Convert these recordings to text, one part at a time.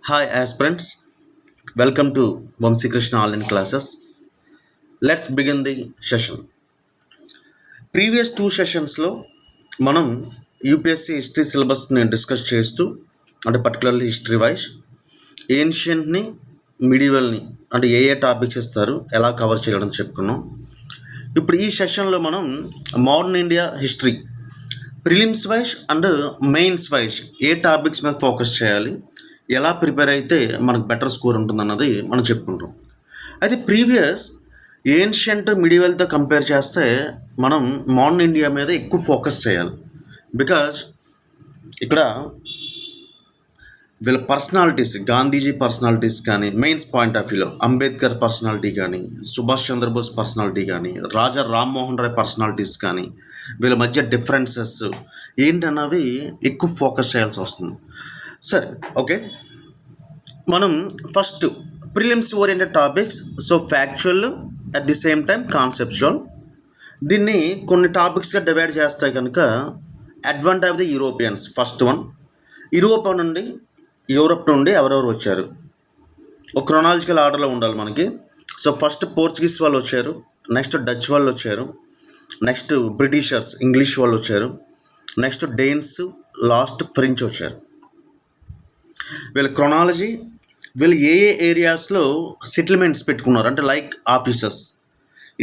Hi aspirants, welcome to Vamsi Krishna online classes. Let's begin the session. Previous two సెషన్స్లో మనం UPSC history సిలబస్ని discuss చేస్తూ అంటే particularly history wise ఏన్షియంట్ని మిడివల్ని అంటే ఏ టాపిక్స్ ఇస్తారు ఎలా కవర్ చేయడం చెప్పుకున్నాం. ఇప్పుడు ఈ సెషన్లో మనం modern India history prelims wise and mains wise A topics మీద ఫోకస్ చేయాలి, ఎలా ప్రిపేర్ అయితే మనకు బెటర్ స్కోర్ ఉంటుందన్నది మనం చెప్పుకుంటాం. అయితే ప్రీవియస్ ఏన్షియంట్ మిడివల్తో కంపేర్ చేస్తే మనం మోడర్న్ ఇండియా మీద ఎక్కువ ఫోకస్ చేయాలి. బికాజ్ ఇక్కడ వీళ్ళ పర్సనాలిటీస్, గాంధీజీ పర్సనాలిటీస్ కానీ, మెయిన్స్ పాయింట్ ఆఫ్ వ్యూలో అంబేద్కర్ పర్సనాలిటీ కానీ, సుభాష్ చంద్రబోస్ పర్సనాలిటీ కానీ, రాజా రామ్మోహన్ రాయ్ పర్సనాలిటీస్ కానీ, వీళ్ళ మధ్య డిఫరెన్సెస్ ఏంటన్నవి ఎక్కువ ఫోకస్ చేయాల్సి వస్తుంది. సరే, ఓకే, మనం first prelims oriented topics. So factual at the same time conceptual. దీన్ని కొన్ని టాపిక్స్గా డివైడ్ చేస్తే కనుక Advent of the Europeans first one. Europe నుండి ఎవరెవరు వచ్చారు ఒక క్రొనాలజికల్ ఆర్డర్లో ఉండాలి మనకి. సో ఫస్ట్ పోర్చుగీస్ వాళ్ళు వచ్చారు, నెక్స్ట్ డచ్ వాళ్ళు వచ్చారు, నెక్స్ట్ బ్రిటిషర్స్ ఇంగ్లీష్ వాళ్ళు వచ్చారు, నెక్స్ట్ డేన్స్, లాస్ట్ ఫ్రెంచ్ వచ్చారు. వీళ్ళ క్రొనాలజీ, వీళ్ళు ఏ ఏరియాస్లో సెటిల్మెంట్స్ పెట్టుకున్నారు అంటే లైక్ ఆఫీసర్స్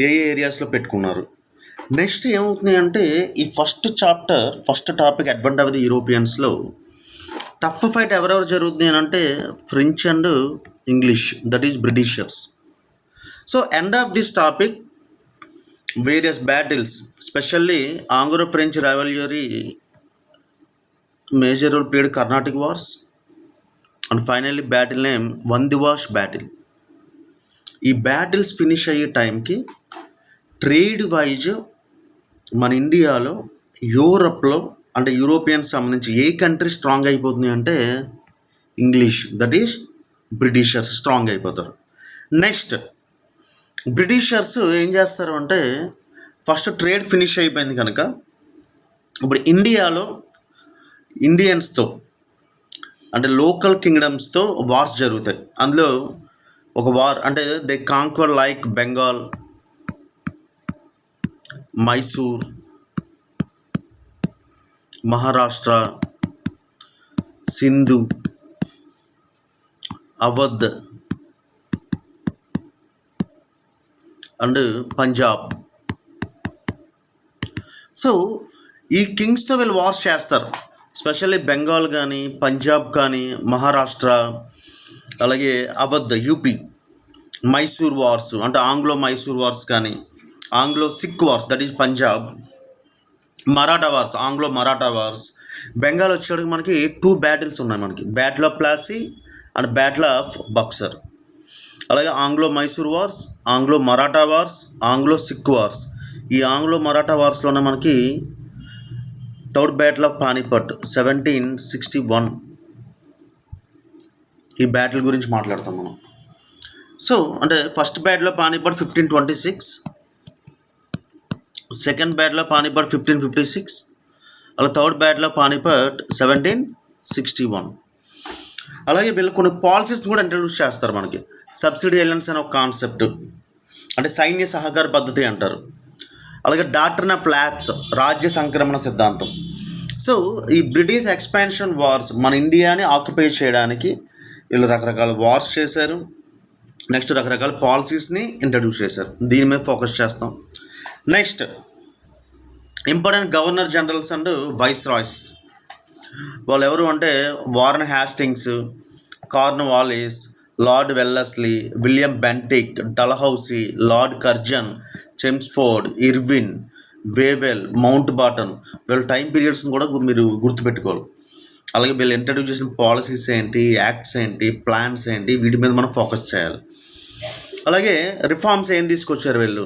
ఏ ఏరియాస్లో పెట్టుకున్నారు. నెక్స్ట్ ఏమవుతుంది అంటే ఈ first topic advent of the యూరోపియన్స్లో టఫ్ ఫైట్ ఎవరెవరు జరుగుతుంది అని అంటే French and English, that is Britishers. So end of this topic various battles, specially Anglo French rivalry major role played Carnatic wars and finally battle name Wandiwash battle. ఈ battles finish అయ్యే టైంకి trade wise మన ఇండియాలో యూరప్లో అంటే యూరోపియన్స్ సంబంధించి ఏ country strong అయిపోతుంది అంటే English, that is Britishers strong అయిపోతారు. నెక్స్ట్ బ్రిటిషర్స్ ఏం చేస్తారు అంటే ఫస్ట్ ట్రేడ్ ఫినిష్ అయిపోయింది కనుక ఇప్పుడు ఇండియాలో ఇండియన్స్తో అంటే లోకల్ కింగ్డమ్స్తో వార్స్ జరుగుతాయి. అందులో ఒక వార్ అంటే they conquer like Bengal, Mysore, Maharashtra, Sindhu, Awadh and Punjab. So ఈ కింగ్స్తో వీళ్ళు వార్స్ చేస్తారు. స్పెషల్లీ బెంగాల్ కానీ, పంజాబ్ కానీ, మహారాష్ట్ర, అలాగే అవధ్ యూపీ, మైసూర్ వార్స్ అంటే ఆంగ్లో మైసూర్ వార్స్ కానీ, Anglo Sikh wars that is Punjab, Maratha wars Anglo Maratha wars. Bengal వచ్చేటికి మనకి 2 బ్యాటిల్స్ ఉన్నాయి మనకి, battle of Plassey and battle of Buxar. అలాగే Anglo Mysore wars, Anglo Maratha wars, Anglo Sikh wars. ఈ ఆంగ్లో మరాఠా వార్స్లోనే మనకి థర్డ్ బ్యాటిల్ ఆఫ్ పానీపట్ 1761 ఈ బ్యాటిల్ గురించి మాట్లాడతాం మనం. సో అంటే first battle of Panipat 1526, second battle of Panipat 1556, అలా థర్డ్ బ్యాటిల్ ఆఫ్ పానీపట్ 1761. అలాగే వీళ్ళు కొన్ని పాలసీస్ని కూడా ఇంట్రడ్యూస్ చేస్తారు మనకి. సబ్సిడీ ఎలయన్స్ అనే ఒక కాన్సెప్ట్, అంటే సైన్య సహకార పద్ధతి అంటారు. అలాగే డాక్ట్రిన్ ఆఫ్ ల్యాబ్స్, రాజ్య సంక్రమణ సిద్ధాంతం. సో ఈ బ్రిటిష్ ఎక్స్పాన్షన్ వార్స్ మన ఇండియాని ఆక్యుపై చేయడానికి వీళ్ళు రకరకాల వార్స్ చేశారు. నెక్స్ట్ రకరకాల పాలసీస్ని ఇంట్రడ్యూస్ చేశారు. దీని మీద ఫోకస్ చేస్తాం. Next important governor generals and viceroys. వాళ్ళు ఎవరు అంటే Warren Hastings, Cornwallis, Lord Wellesley, William Bentinck, Dalhousie, Lord Curzon, Chelmsford, Irwin, Wavell, Mountbatten. వీళ్ళ టైం పీరియడ్స్ని కూడా మీరు గుర్తుపెట్టుకోవాలి. అలాగే వీళ్ళు ఇంట్రడ్యూస్ చేసిన పాలసీస్ ఏంటి, యాక్ట్స్ ఏంటి, ప్లాన్స్ ఏంటి, వీటి మీద మనం ఫోకస్ చేయాలి. అలాగే రిఫార్మ్స్ ఏం తీసుకొచ్చారు వీళ్ళు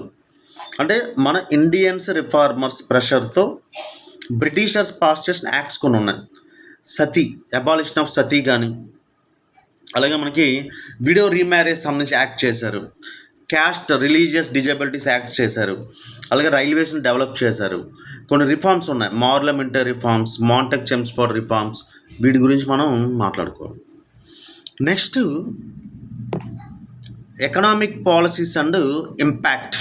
అంటే మన ఇండియన్స్ రిఫార్మర్స్ ప్రెషర్తో బ్రిటిషర్స్ పాస్ చేసిన యాక్ట్స్ కొన్ని ఉన్నాయి. సతీ, అబాలిషన్ ఆఫ్ సతీ కానీ, అలాగే మనకి విడో రీమ్యారేజ్ సంబంధించి యాక్ట్ చేశారు. క్యాస్ట్ రిలీజియస్ డిజబిలిటీస్ యాక్ట్ చేశారు. అలాగే రైల్వేస్ని డెవలప్ చేశారు. కొన్ని రిఫార్మ్స్ ఉన్నాయి, parliamentary reforms, Montek Chelmsford reforms. వీటి గురించి మనం మాట్లాడుకోవాలి. Next economic policies and impact.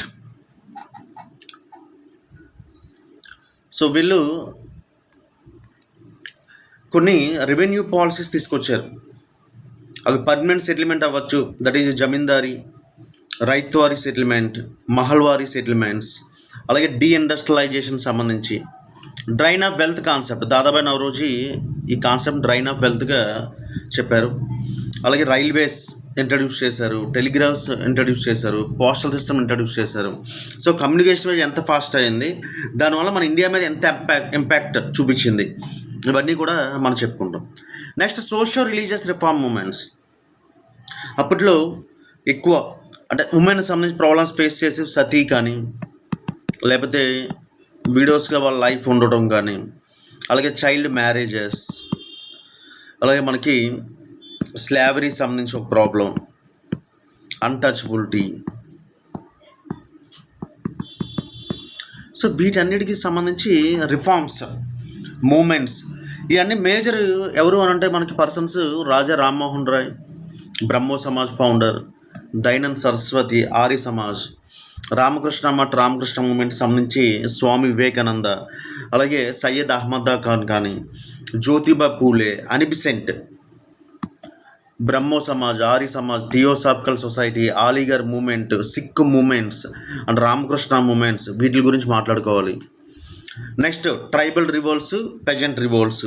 So వీళ్ళు కొన్ని రెవెన్యూ పాలసీస్ తీసుకొచ్చారు. అవి పర్మనెంట్ సెటిల్మెంట్ అవ్వచ్చు, that is zamindari, ryotwari settlement, Mahalwari settlements, అలాగే డీఇండస్ట్రియలైజేషన్ సంబంధించి drain of wealth concept. Dadabhai Naoroji ఈ కాన్సెప్ట్ డ్రైన్ ఆఫ్ వెల్త్గా చెప్పారు. అలాగే రైల్వేస్ ఇంట్రడ్యూస్ చేశారు, టెలిగ్రాఫ్స్ ఇంట్రడ్యూస్ చేశారు, పోస్టల్ సిస్టమ్ ఇంట్రడ్యూస్ చేశారు. సో కమ్యూనికేషన్ ఎంత ఫాస్ట్ అయింది, దానివల్ల మన ఇండియా మీద ఎంత ఇంపాక్ట్ చూపించింది, ఇవన్నీ కూడా మనం చెప్పుకుంటాం. Next social religious reform moments. అప్పట్లో ఎక్కువ అంటే ఉమెన్ సంబంధించి ప్రాబ్లమ్స్ ఫేస్ చేసి సతీ కానీ, లేకపోతే వీడియోస్గా వాళ్ళ లైఫ్ ఉండటం కానీ, అలాగే చైల్డ్ మ్యారేజెస్, అలాగే మనకి స్లావరీ సంబంధించి ఒక ప్రాబ్లం, అన్టచబిలిటీ. సో వీటన్నిటికీ సంబంధించి రిఫార్మ్స్ మూమెంట్స్, ఇవన్నీ మేజర్ ఎవరు అని అంటే మనకి persons Raja Rammohan Roy, Brahmo Samaj founder, Dayanand Saraswati, Arya Samaj, Ramakrishna Math Ramakrishna movement సంబంధించి స్వామి వివేకానంద, అలాగే సయ్యద్ అహ్మద్ ఖాన్ కానీ, Jyotiba Phule, Annie Besant, Brahmo Samaj, Arya Samaj, theosophical society, Aligarh movement, Sikh movements and Ramakrishna movements, వీటి గురించి మాట్లాడుకోవాలి. Next tribal revolts, peasant revolts,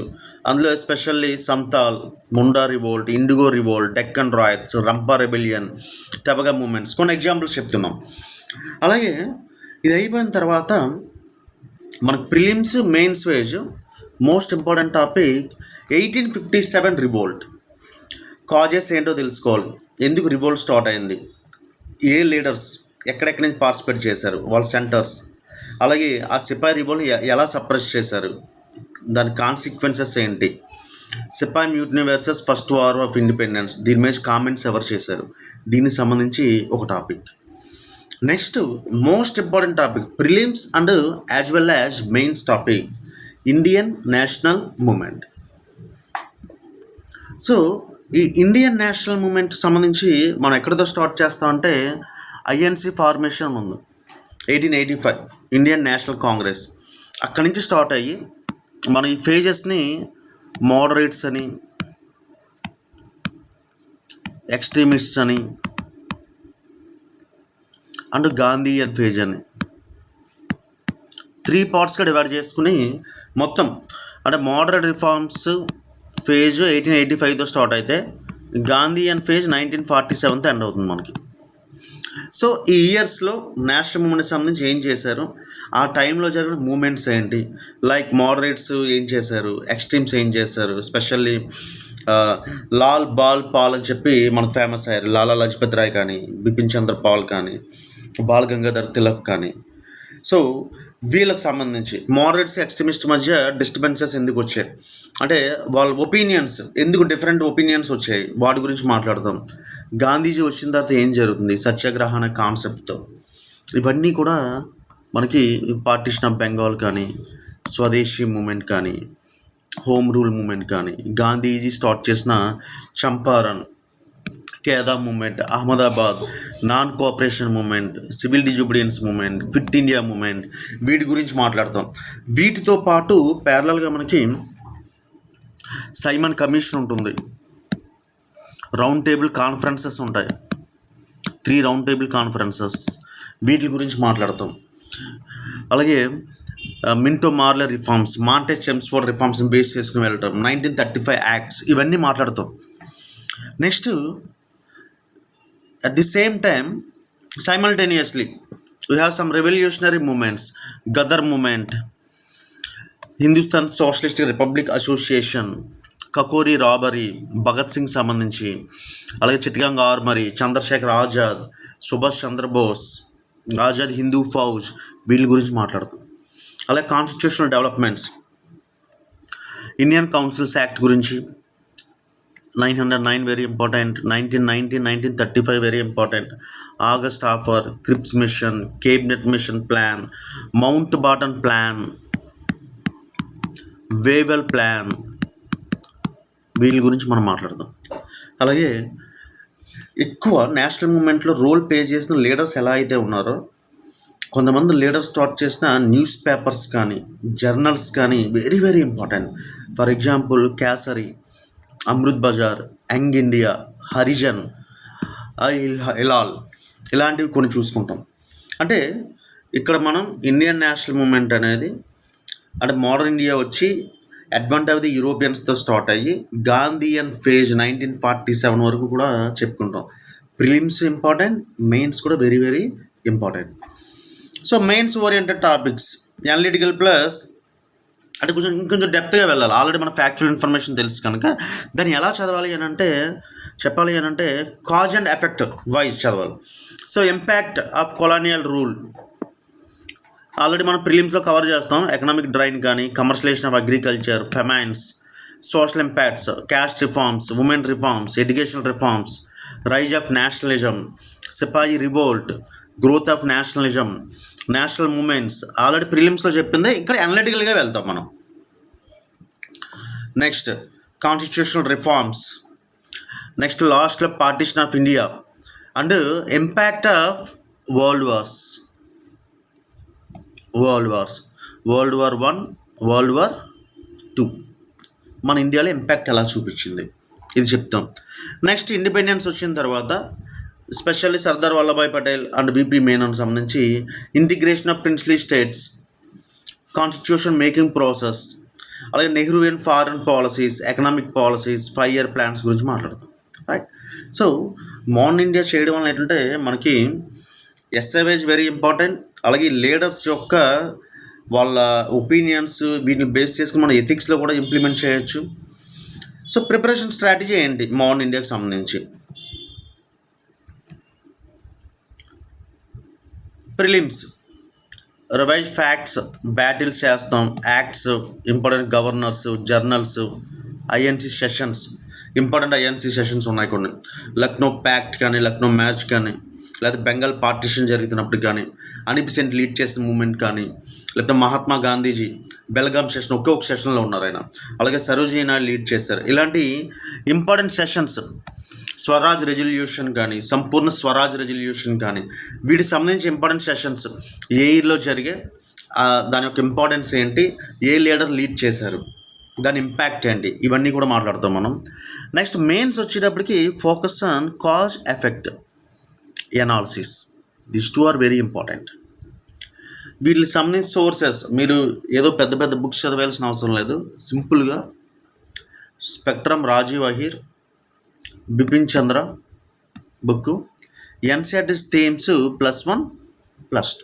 అందులో especially Santhal, Munda revolt, indigo revolt, Deccan riots, Rampa rebellion, Tebhaga movements, కొన్ని ఎగ్జాంపుల్స్ చెప్తున్నాం. అలాగే ఇది అయిపోయిన తర్వాత మనకు prelims, mains wise, most important topic 1857 revolt. Causes ఏంటో తెలుసుకోవాలి, ఎందుకు రివోల్ట్ స్టార్ట్ అయింది, ఏ లీడర్స్ ఎక్కడెక్కడి నుంచి పార్టిసిపేట్ చేశారు, వాళ్ళ సెంటర్స్, అలాగే ఆ సిపాయి రివోల్ట్ ఎలా సప్రెస్ చేశారు, దాని కాన్సిక్వెన్సెస్ ఏంటి, sepoy mutiny versus first war of independence, దీని మీద కామెంట్స్ ఎవరు చేశారు, దీనికి సంబంధించి ఒక టాపిక్. Next most important topic prelims and as well as mains topic Indian national movement. So ఈ ఇండియన్ నేషనల్ మూమెంట్ సంబంధించి మనం ఎక్కడితో స్టార్ట్ చేస్తామంటే ఐఎన్సి ఫార్మేషన్ ఉంది 1885, ఇండియన్ నేషనల్ కాంగ్రెస్. అక్కడి నుంచి స్టార్ట్ అయ్యి మన ఈ ఫేజెస్ని మోడరేట్స్ అని, ఎక్స్ట్రీమిస్ట్స్ అని అండ్ గాంధీయన్ ఫేజ్ అని 3 పార్ట్స్గా డివైడ్ చేసుకుని మొత్తం అంటే మోడరేట్ రిఫార్మ్స్ ఫేజ్ 1885తో స్టార్ట్ అయితే గాంధీయన్ ఫేజ్ 1947తో ఎండ్ అవుతుంది మనకి. సో ఈ ఇయర్స్లో నేషనల్ మూమెంట్ సంబంధించి ఏం చేశారు, ఆ టైంలో జరిగిన మూమెంట్స్ ఏంటి, లైక్ మోడరేట్స్ ఏం చేశారు, ఎక్స్ట్రీమ్స్ ఏం చేశారు, స్పెషల్లీ లాల్ బాల్ పాల్ అని చెప్పి మనకు ఫేమస్ అయ్యారు, లాలా లజపత్ రాయ్ కానీ, బిపిన్ చంద్ర పాల్ కానీ, బాల్ గంగాధర్ తిలక్ కానీ. సో వీళ్ళకి సంబంధించి మోడరేట్స్ ఎక్స్ట్రీమిస్ట్ మధ్య డిస్టర్బెన్సెస్ ఎందుకు వచ్చాయి అంటే వాళ్ళ ఒపీనియన్స్ ఎందుకు డిఫరెంట్ ఒపీనియన్స్ వచ్చాయి, వాటి గురించి మాట్లాడతాం. గాంధీజీ వచ్చిన తర్వాత ఏం జరుగుతుంది సత్యాగ్రహ అనే కాన్సెప్ట్తో, ఇవన్నీ కూడా మనకి పార్టీషన్ ఆఫ్ బెంగాల్ కానీ, స్వదేశీ మూమెంట్ కానీ, హోమ్ రూల్ మూమెంట్ కానీ, గాంధీజీ స్టార్ట్ చేసిన Champaran, Kheda movement, Ahmedabad, non cooperation movement, civil disobedience movement, quit India movement, వీటి గురించి మాట్లాడతాం. వీటితో పాటు ప్యారలల్గా మనకి సైమన్ కమిషన్ ఉంటుంది, రౌండ్ టేబుల్ కాన్ఫరెన్సెస్ ఉంటాయి, 3 రౌండ్ టేబుల్ కాన్ఫరెన్సెస్, వీటి గురించి మాట్లాడతాం. అలాగే Minto Morley reforms, Montagu Chelmsford రిఫార్మ్స్ని బేస్ చేసుకుని వెళ్ళటం, 1935 యాక్ట్స్, ఇవన్నీ మాట్లాడతాం. Next at the same time simultaneously we have some revolutionary movements, Gadar movement, Hindustan Socialist Republic Association, Kakori robbery, Bhagat Singh సంబంధించి, అలాగే చిట్టగాంగ్ ఆర్మరీ, చంద్రశేఖర్ ఆజాద్, సుభాష్ చంద్రబోస్, ఆజాద్ హిందూ ఫౌజ్, వీళ్ళ గురించి మాట్లాడతాం. అలాగే constitutional developments, Indian councils act గురించి 909 very important, 1919, 1935 very important, August offer, Cripps mission, cabinet mission plan, Mountbatten plan, Wavell plan, వీళ్ళ గురించి మనం మాట్లాడదాం. అలాగే ఎక్కువ నేషనల్ మూమెంట్లో రోల్ ప్లే చేసిన లీడర్స్ ఎలా అయితే ఉన్నారో, కొంతమంది లీడర్స్ స్టార్ట్ చేసిన న్యూస్ పేపర్స్ కానీ జర్నల్స్ కానీ very very important. For example Kesari, Amrit Bazar, Young India, Harijan, Hilal, ఇలాంటివి కొన్ని చూసుకుంటాం. అంటే ఇక్కడ మనం ఇండియన్ నేషనల్ మూమెంట్ అనేది అంటే మోడర్న్ ఇండియా వచ్చి అడ్వాంట్ ఆఫ్ ది యూరోపియన్స్తో స్టార్ట్ అయ్యి గాంధీయన్ ఫేజ్ 1947 వరకు కూడా చెప్పుకుంటాం. ప్రిలిమ్స్ ఇంపార్టెంట్, మెయిన్స్ కూడా very very important. So mains oriented topics analytical plus అంటే ఇంకొంచెం డెప్త్గా వెళ్ళాలి. ఆల్రెడీ మన ఫ్యాక్చువల్ ఇన్ఫర్మేషన్ తెలుసు కనుక దాన్ని ఎలా చదవాలి అని అంటే చెప్పాలి అని అంటే కాజ్ అండ్ ఎఫెక్ట్ వైజ్ చదవాలి. So impact of colonial rule already మనం ప్రిలిమ్స్లో కవర్ చేస్తాం. ఎకనామిక్ డ్రైన్ కానీ, commercialisation of agriculture, famines, social impacts, caste reforms, women reforms, educational reforms, rise of nationalism, sepoy revolt, growth of nationalism, national movements already ప్రిలిమ్స్లో చెప్పింది. ఇక్కడ అనలిటికల్గా వెళ్తాం మనం. నెక్స్ట్ కాన్స్టిట్యూషనల్ రిఫార్మ్స్, నెక్స్ట్ లాస్ట్లో partition of India and impact of world wars, world war 1, world war 2 మన ఇండియాలో impact ఎలా చూపించింది ఇది చెప్తాం. నెక్స్ట్ ఇండిపెండెన్స్ వచ్చిన తర్వాత specially Sardar Vallabhbhai Patel and VP Menon సంబంధించి integration of princely states, constitution making process, అలాగే Nehruvian foreign policies, economic policies, 5 year plans గురించి మాట్లాడతాం. రైట్. సో మోడర్న్ ఇండియా చేయడం వల్ల ఏంటంటే మనకి ఎస్ఐవేజ్ వెరీ ఇంపార్టెంట్. అలాగే లీడర్స్ యొక్క వాళ్ళ ఒపీనియన్స్ వీటిని బేస్ చేసుకుని మనం ఎథిక్స్లో కూడా ఇంప్లిమెంట్ చేయొచ్చు. సో ప్రిపరేషన్ స్ట్రాటజీ ఏంటి మోడర్న్ ఇండియాకి సంబంధించి? ప్రిలిమ్స్ రివైజ్ ఫ్యాక్ట్స్, బ్యాటిల్స్ చేస్తాం, acts, important governors, journals, INC sessions, important INC sessions ఉన్నాయి కొన్ని. లక్నో ప్యాక్ట్ కానీ, లక్నో మ్యాచ్ కానీ, లేకపోతే బెంగాల్ పార్టిషన్ జరుగుతున్నప్పుడు కానీ, అనిబిసెంట్ లీడ్ చేసిన మూమెంట్ కానీ, లేకపోతే మహాత్మా గాంధీజీ బెల్గాం సెషన్ ఒకే ఒక సెషన్లో ఉన్నారు ఆయన, అలాగే సరోజినీ నాయుడు లీడ్ చేశారు. ఇలాంటి ఇంపార్టెంట్ సెషన్స్, స్వరాజ్ రెజల్యూషన్ కానీ, సంపూర్ణ స్వరాజ్ రెజల్యూషన్ కానీ, వీటికి సంబంధించి ఇంపార్టెంట్ సెషన్స్ ఏ ఇయర్లో జరిగే, దాని యొక్క ఇంపార్టెన్స్ ఏంటి, ఏ లీడర్ లీడ్ చేశారు, దాని ఇంపాక్ట్ ఏంటి, ఇవన్నీ కూడా మాట్లాడతాం మనం. నెక్స్ట్ మెయిన్స్ వచ్చేటప్పటికి focus on cause effect analysis. This 2 are very important. వీటికి సంబంధించిన సోర్సెస్ మీరు ఏదో పెద్ద పెద్ద బుక్స్ చదవాల్సిన అవసరం లేదు. సింపుల్గా స్పెక్ట్రమ్ రాజీవ్ అహీర్, బిపిన్ చంద్ర బుక్, ఎన్సిఆర్టీస్ థీమ్స్ +1 +2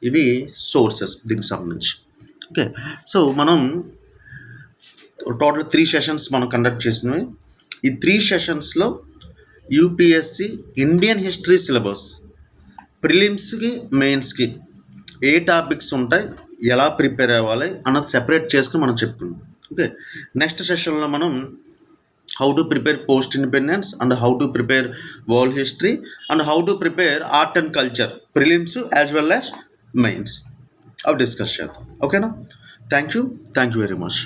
ఇవి సోర్సెస్ దీనికి సంబంధించి. ఓకే. సో మనం టోటల్ 3 సెషన్స్ మనం కండక్ట్ చేసినవి. ఈ 3 సెషన్స్లో యూపీఎస్సి ఇండియన్ హిస్టరీ సిలబస్ ప్రిలిమ్స్కి మెయిన్స్కి ఏ టాపిక్స్ ఉంటాయి, ఎలా ప్రిపేర్ అవ్వాలి అన్నది సెపరేట్ చేసుకుని మనం చెప్పుకున్నాం. ఓకే. నెక్స్ట్ సెషన్లో మనం how to prepare post independence and how to prepare world history and how to prepare art and culture prelims as well as mains అవి డిస్కస్ చేద్దాం. ఓకేనా? Thank you very much.